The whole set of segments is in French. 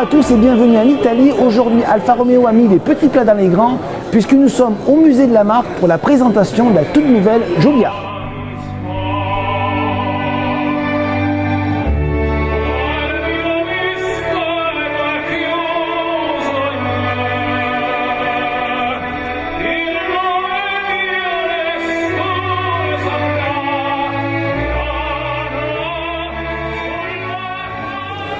à tous et bienvenue en Italie. Aujourd'hui, Alfa Romeo a mis les petits plats dans les grands puisque nous sommes au musée de la marque pour la présentation de la toute nouvelle Giulia.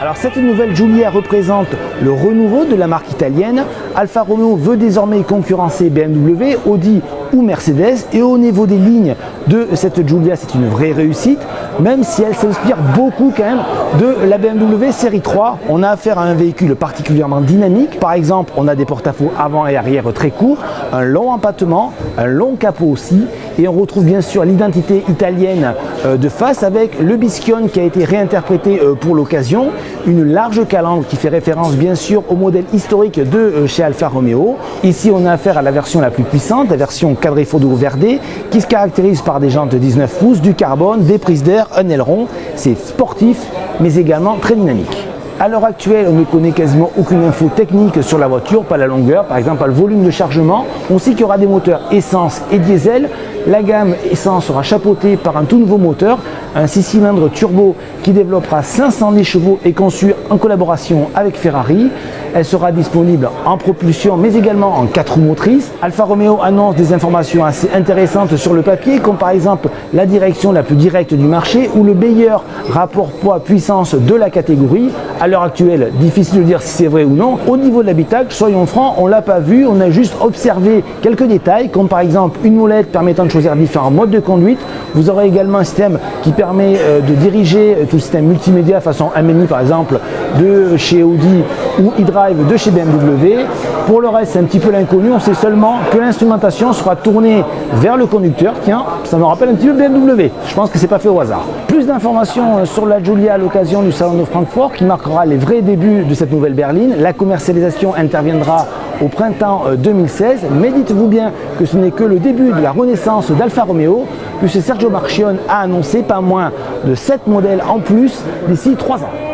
Alors cette nouvelle Giulia représente le renouveau de la marque italienne. Alfa Romeo veut désormais concurrencer BMW, Audi ou Mercedes, et au niveau des lignes de cette Giulia, c'est une vraie réussite, même si elle s'inspire beaucoup quand même de la BMW série 3. On a affaire à un véhicule particulièrement dynamique. Par exemple, on a des porte-à-faux avant et arrière très courts, un long empattement, un long capot aussi, et on retrouve bien sûr l'identité italienne de face avec le Bischione qui a été réinterprété pour l'occasion, une large calandre qui fait référence bien sûr au modèle historique de chez Alfa Romeo. Ici on a affaire à la version la plus puissante, la version Quadrifoglio Verde, qui se caractérise par des jantes de 19 pouces, du carbone, des prises d'air, un aileron. C'est sportif mais également très dynamique. À l'heure actuelle, on ne connaît quasiment aucune info technique sur la voiture, pas la longueur, par exemple pas le volume de chargement. On sait qu'il y aura des moteurs essence et diesel. La gamme essence sera chapeautée par un tout nouveau moteur, un 6 cylindres turbo qui développera 510 chevaux et conçu en collaboration avec Ferrari. Elle sera disponible en propulsion mais également en 4 roues motrices. Alfa Romeo annonce des informations assez intéressantes sur le papier, comme par exemple la direction la plus directe du marché ou le meilleur rapport poids-puissance de la catégorie. À l'heure actuelle, difficile de dire si c'est vrai ou non. Au niveau de l'habitacle, soyons francs, on ne l'a pas vu, on a juste observé quelques détails, comme par exemple une molette permettant de choisir différents modes de conduite. Vous aurez également un système qui permet de diriger tout le système multimédia façon MMI par exemple de chez Audi ou eDrive de chez BMW. Pour le reste, c'est un petit peu l'inconnu. On sait seulement que l'instrumentation sera tournée vers le conducteur. Tiens, ça me rappelle un petit peu BMW. Je pense que c'est pas fait au hasard. Plus d'informations sur la Giulia à l'occasion du salon de Francfort qui marquera les vrais débuts de cette nouvelle berline. La commercialisation interviendra au printemps 2016, mais dites-vous bien que ce n'est que le début de la renaissance d'Alfa Romeo, puisque Sergio Marchionne a annoncé pas moins de 7 modèles en plus d'ici 3 ans.